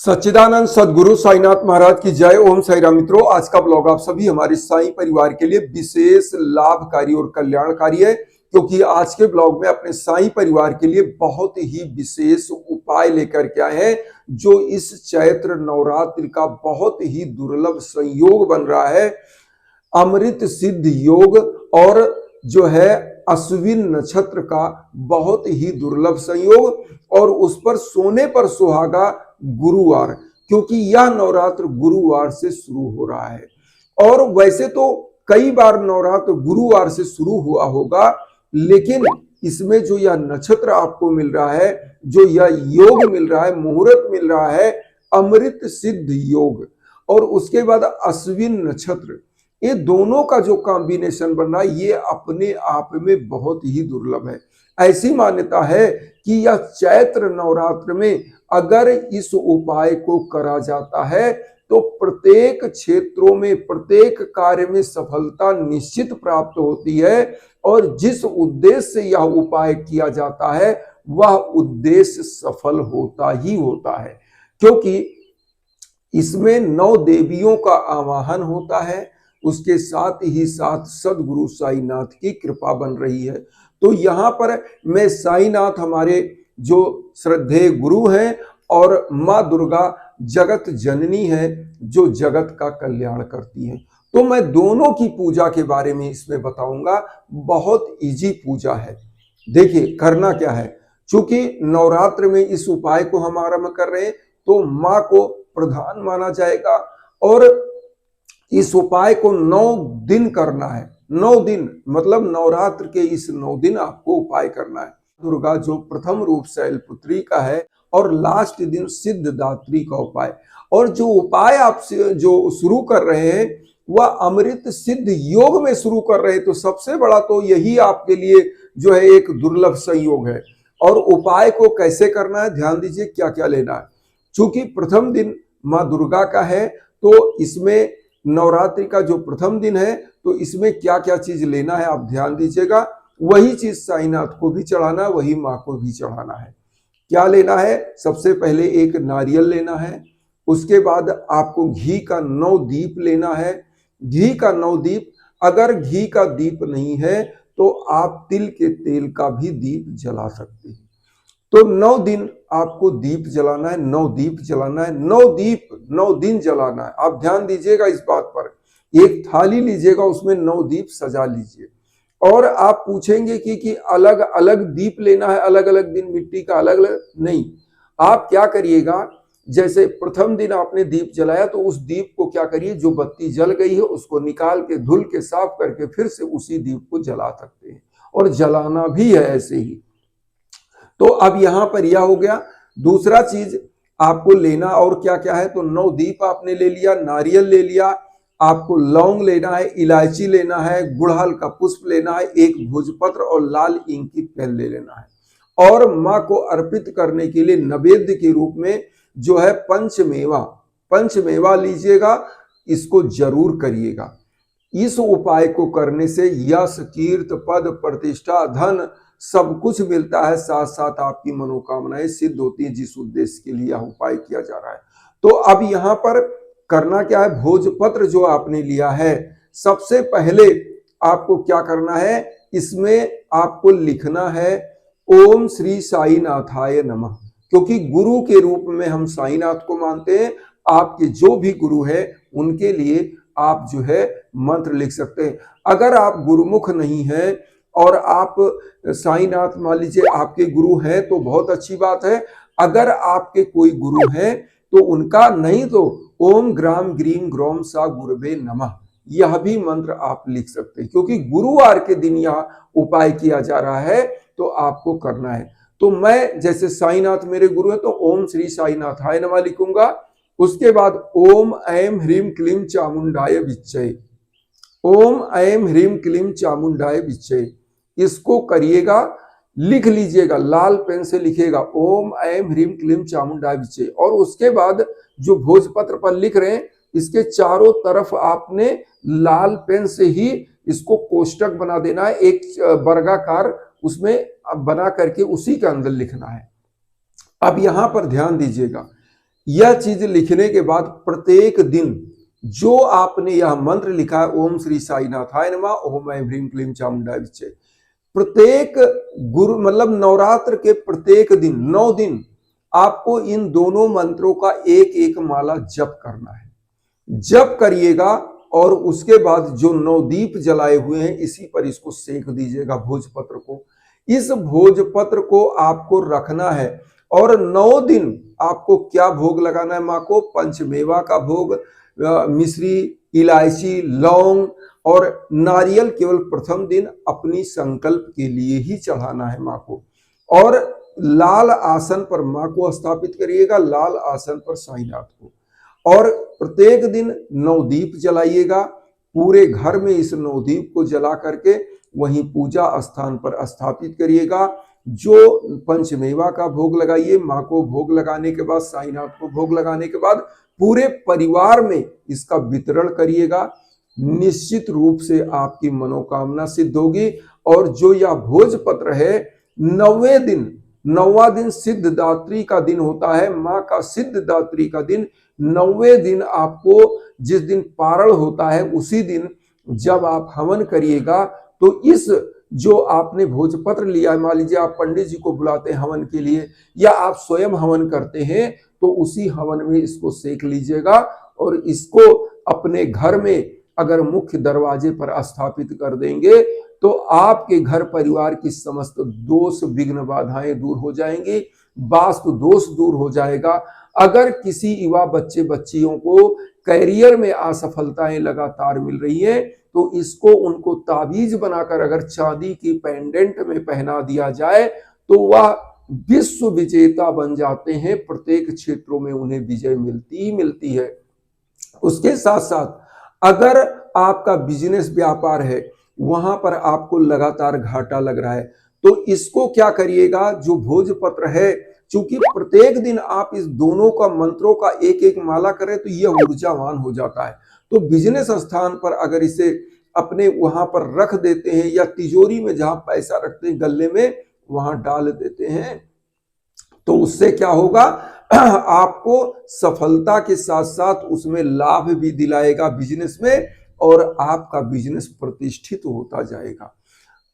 सच्चिदानंद सदगुरु साईनाथ महाराज की जय। ओम साई राम। मित्रों, आज का ब्लॉग आप सभी हमारे साई परिवार के लिए विशेष लाभकारी और कल्याणकारी है, क्योंकि आज के ब्लॉग में अपने साई परिवार के लिए बहुत ही विशेष उपाय लेकर के आए हैं, जो इस चैत्र नवरात्रि का बहुत ही दुर्लभ संयोग बन रहा है। अमृत सिद्ध योग और जो है अश्विन नक्षत्र का बहुत ही दुर्लभ संयोग, और उस पर सोने पर सुहागा गुरुवार, क्योंकि यह नवरात्र गुरुवार से शुरू हो रहा है। और वैसे तो कई बार नवरात्र गुरुवार से शुरू हुआ होगा, लेकिन इसमें जो यह नक्षत्र आपको मिल रहा है, जो यह योग मिल रहा है, मुहूर्त मिल रहा है, अमृत सिद्ध योग, और उसके बाद अश्विन नक्षत्र, ये दोनों का जो कॉम्बिनेशन बन रहा है, ये अपने आप में बहुत ही दुर्लभ है। ऐसी मान्यता है कि यह चैत्र नवरात्र में अगर इस उपाय को करा जाता है तो प्रत्येक क्षेत्रों में, प्रत्येक कार्य में सफलता निश्चित प्राप्त होती है, और जिस उद्देश्य से यह उपाय किया जाता है वह उद्देश्य सफल होता ही होता है, क्योंकि इसमें 9 देवियों का आवाहन होता है, उसके साथ ही साथ सदगुरु साईनाथ की कृपा बन रही है। तो यहाँ पर मैं साईनाथ हमारे जो श्रद्धेय गुरु हैं, और माँ दुर्गा जगत जननी है, जो जगत का कल्याण करती है। तो मैं दोनों की पूजा के बारे में इसमें बताऊंगा। बहुत इजी पूजा है। देखिए करना क्या है, चूंकि नवरात्र में इस उपाय को हम आरंभ कर रहे हैं, तो माँ को प्रधान माना जाएगा, और इस उपाय को 9 दिन करना है। 9 दिन मतलब नवरात्र के इस 9 दिन आपको उपाय करना है। दुर्गा जो प्रथम रूप शैलपुत्री का है, और लास्ट दिन सिद्धदात्री का उपाय। और जो उपाय आप जो शुरू कर रहे हैं वह अमृत सिद्ध योग में शुरू कर रहे हैं, तो सबसे बड़ा तो यही आपके लिए जो है एक दुर्लभ संयोग है। और उपाय को कैसे करना है, ध्यान दीजिए क्या क्या लेना है। चूंकि प्रथम दिन माँ दुर्गा का है, तो इसमें नवरात्रि का जो प्रथम दिन है, तो इसमें क्या क्या चीज लेना है आप ध्यान दीजिएगा। वही चीज साईनाथ को भी चढ़ाना है, वही माँ को भी चढ़ाना है। क्या लेना है, सबसे पहले एक नारियल लेना है, उसके बाद आपको घी का 9 दीप लेना है। घी का 9 दीप, अगर घी का दीप नहीं है तो आप तिल के तेल का भी दीप जला सकते हैं। तो 9 दिन आपको दीप जलाना है, 9 दीप जलाना है, 9 दीप 9 दिन जलाना है। आप ध्यान दीजिएगा इस बात पर। एक थाली लीजिएगा, उसमें 9 दीप सजा लीजिए। और आप पूछेंगे कि अलग अलग दीप लेना है, अलग अलग दिन मिट्टी का अलग अलग नहीं। आप क्या करिएगा, जैसे प्रथम दिन आपने दीप जलाया, तो उस दीप को क्या करिए, जो बत्ती जल गई है उसको निकाल के धुल के साफ करके फिर से उसी दीप को जला सकते हैं, और जलाना भी है ऐसे ही। तो अब यहां पर यह हो गया। दूसरा चीज आपको लेना और क्या क्या है, तो 9 दीप आपने ले लिया, नारियल ले लिया, आपको लौंग लेना है, इलायची लेना है, गुड़हल का पुष्प लेना है, एक भोजपत्र और लाल इंक की पेन ले लेना है। और माँ को अर्पित करने के लिए नैवेद्य के रूप में जो है पंचमेवा लीजिएगा, इसको जरूर करिएगा। इस उपाय को करने से यश, कीर्ति, पद, प्रतिष्ठा, धन सब कुछ मिलता है, साथ साथ आपकी मनोकामनाएं सिद्ध होती है, जिस उद्देश्य के लिए यह उपाय किया जा रहा है। तो अब यहाँ पर करना क्या है, भोजपत्र जो आपने लिया है, सबसे पहले आपको क्या करना है, इसमें आपको लिखना है ओम श्री साईनाथाय नमः, क्योंकि गुरु के रूप में हम साईनाथ को मानते हैं। आपके जो भी गुरु है उनके लिए आप जो है मंत्र लिख सकते हैं। अगर आप गुरुमुख नहीं है और आप साईनाथ मान लीजिए आपके गुरु हैं, तो बहुत अच्छी बात है। अगर आपके कोई गुरु हैं तो उनका नहीं, तो ओम ग्राम ग्रीम ग्रोम सा गुरुवे नमः, यह भी मंत्र आप लिख सकते हैं, क्योंकि गुरुवार के दिन यह उपाय किया जा रहा है, तो आपको करना है। तो मैं जैसे साईनाथ मेरे गुरु है, तो ओम श्री साईनाथाय नमः लिखूंगा। उसके बाद ओम ऐं ह्रीं क्लीं चामुंडाय विच्चे, ओम ऐं ह्रीं क्लीं चामुंडाय विच्चे, इसको करिएगा, लिख लीजिएगा, लाल पेन से लिखेगा ओम ऐं ह्रीं क्लीं चामुंडाय विच्चे। और उसके बाद जो भोजपत्र पर लिख रहे हैं, इसके चारों तरफ आपने लाल पेन से ही इसको कोष्टक बना देना है, एक वर्गाकार उसमें बना करके उसी के अंदर लिखना है। अब यहां पर ध्यान दीजिएगा, यह चीज लिखने के बाद प्रत्येक दिन जो आपने यह मंत्र लिखा है, ओम श्री साईनाथाय नमः, ओम ऐं ह्रीं क्लीं चामुंडाय विच्चे, प्रत्येक गुरु मतलब नवरात्र के प्रत्येक दिन 9 दिन आपको इन दोनों मंत्रों का एक एक माला जप करना है। जप करिएगा और उसके बाद जो 9 दीप जलाए हुए हैं इसी पर इसको सेक दीजिएगा, भोजपत्र को। इस भोजपत्र को आपको रखना है और 9 दिन आपको क्या भोग लगाना है माँ को? पंचमेवा का भोग, मिश्री, इलायची, लौंग और नारियल केवल प्रथम दिन अपनी संकल्प के लिए ही चढ़ाना है माँ को। और लाल आसन पर माँ को स्थापित करिएगा, लाल आसन पर साईनाथ को। और प्रत्येक दिन 9 दीप जलाइएगा, पूरे घर में इस 9 दीप को जला करके वहीं पूजा स्थान पर स्थापित करिएगा। जो पंचमेवा का भोग लगाइए, माँ को भोग लगाने के बाद, साईनाथ को भोग लगाने के बाद पूरे परिवार में इसका वितरण करिएगा। निश्चित रूप से आपकी मनोकामना सिद्ध होगी। और जो यह भोजपत्र है, 9वां दिन सिद्धदात्री का दिन होता है, माँ का सिद्धदात्री का दिन। 9वें दिन आपको जिस दिन पारण होता है उसी दिन जब आप हवन करिएगा तो इस जो आपने भोजपत्र लिया है, मान लीजिए आप पंडित जी को बुलाते हैं हवन के लिए या आप स्वयं हवन करते हैं, तो उसी हवन में इसको सेक लीजिएगा और इसको अपने घर में अगर मुख्य दरवाजे पर स्थापित कर देंगे तो आपके घर परिवार की समस्त दोष विघ्न बाधाएं दूर हो जाएंगी, वास्तु दोष दूर हो जाएगा। अगर किसी युवा बच्चे बच्चियों को करियर में असफलताएं लगातार मिल रही है तो इसको उनको ताबीज बनाकर अगर चांदी की पेंडेंट में पहना दिया जाए तो वह विश्व विजेता बन जाते हैं। प्रत्येक क्षेत्रों में उन्हें विजय मिलती ही मिलती है। उसके साथ साथ अगर आपका बिजनेस व्यापार है, वहां पर आपको लगातार घाटा लग रहा है, तो इसको क्या करिएगा, जो भोजपत्र है, चूंकि प्रत्येक दिन आप इस दोनों का मंत्रों का एक एक माला करें तो यह ऊर्जावान हो जाता है। तो बिजनेस स्थान पर अगर इसे अपने वहां पर रख देते हैं या तिजोरी में जहां पैसा रखते हैं गल्ले में वहां डाल देते हैं तो उससे क्या होगा, आपको सफलता के साथ साथ उसमें लाभ भी दिलाएगा बिजनेस में और आपका बिजनेस प्रतिष्ठित होता जाएगा।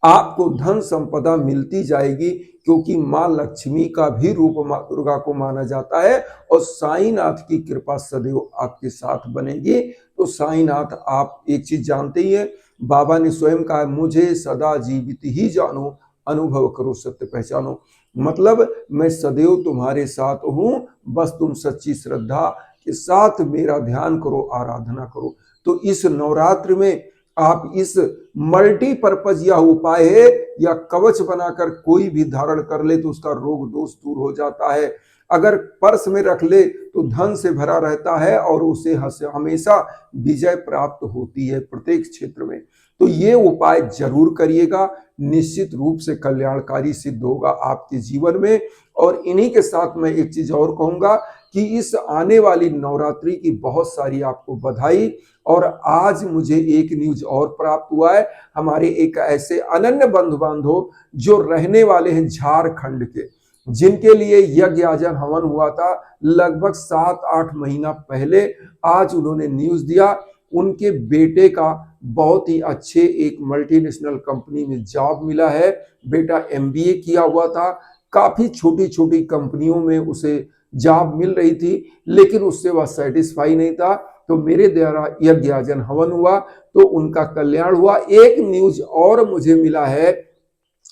आपको धन संपदा मिलती जाएगी क्योंकि मां लक्ष्मी का भी रूप मां दुर्गा को माना जाता है और साईनाथ की कृपा सदैव आपके साथ बनेगी। तो साईनाथ, आप एक चीज जानते ही है, बाबा ने स्वयं कहा, मुझे सदा जीवित ही जानो, अनुभव करो सत्य पहचानो। मतलब मैं सदैव तुम्हारे साथ हूं, बस तुम सच्ची श्रद्धा के साथ मेरा ध्यान करो, आराधना करो। तो इस नवरात्र में आप इस मल्टीपर्पज यह उपाय है या कवच बनाकर कोई भी धारण कर ले तो उसका रोग दोष दूर हो जाता है। अगर पर्स में रख ले तो धन से भरा रहता है और उसे हमेशा विजय प्राप्त होती है प्रत्येक क्षेत्र में। तो ये उपाय जरूर करिएगा, निश्चित रूप से कल्याणकारी सिद्ध होगा आपके जीवन में। और इन्हीं के साथ मैं एक चीज और कहूंगा कि इस आने वाली नवरात्रि की बहुत सारी आपको बधाई। और आज मुझे एक न्यूज और प्राप्त हुआ है, हमारे एक ऐसे अनन्य बंधु बांधव जो रहने वाले हैं झारखंड के, जिनके लिए यज्ञ याजन हवन हुआ था लगभग 7-8 महीना पहले, आज उन्होंने न्यूज दिया उनके बेटे का बहुत ही अच्छे एक मल्टीनेशनल कंपनी में जॉब मिला है। बेटा एमबीए किया हुआ था, काफी छोटी छोटी कंपनियों में उसे जॉब मिल रही थी लेकिन उससे वह सेटिस्फाई नहीं था। तो मेरे द्वारा यज्ञ याजन हवन हुआ तो उनका कल्याण हुआ। एक न्यूज और मुझे मिला है,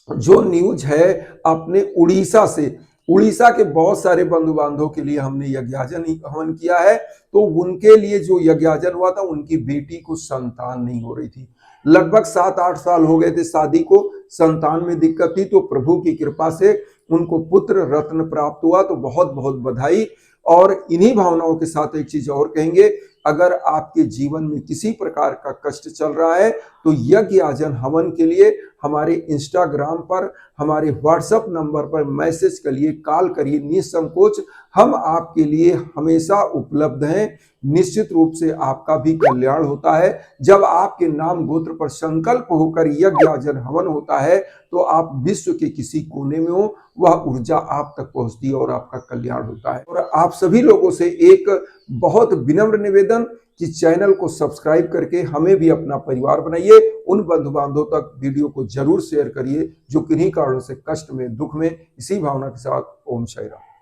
जो न्यूज है अपने उड़ीसा से, उड़ीसा के बहुत सारे बंधु बांधवों के लिए हमने यज्ञाजन हवन किया है। तो उनके लिए जो यज्ञाजन हुआ था, उनकी बेटी को संतान नहीं हो रही थी, लगभग 7-8 साल हो गए थे शादी को, संतान में दिक्कत थी। तो प्रभु की कृपा से उनको पुत्र रत्न प्राप्त हुआ। तो बहुत बहुत बधाई। और इन्हीं भावनाओं के साथ एक चीज और कहेंगे, अगर आपके जीवन में किसी प्रकार का कष्ट चल रहा है तो यज्ञ याजन हवन के लिए हमारे इंस्टाग्राम पर, हमारे व्हाट्सएप नंबर पर मैसेज करिए, कॉल करिए, निसंकोच हम आपके लिए हमेशा उपलब्ध हैं। निश्चित रूप से आपका भी कल्याण होता है। जब आपके नाम गोत्र पर संकल्प होकर यज्ञ आचरण हवन होता है तो आप विश्व के किसी कोने में हो, वह ऊर्जा आप तक पहुंचती है और आपका कल्याण होता है। और आप सभी लोगों से एक बहुत विनम्र निवेदन कि चैनल को सब्सक्राइब करके हमें भी अपना परिवार बनाइए। उन बंधु बांधवों तक वीडियो को जरूर शेयर करिए जो किन्हीं कारणों से कष्ट में, दुख में। इसी भावना के साथ ओम साई राम।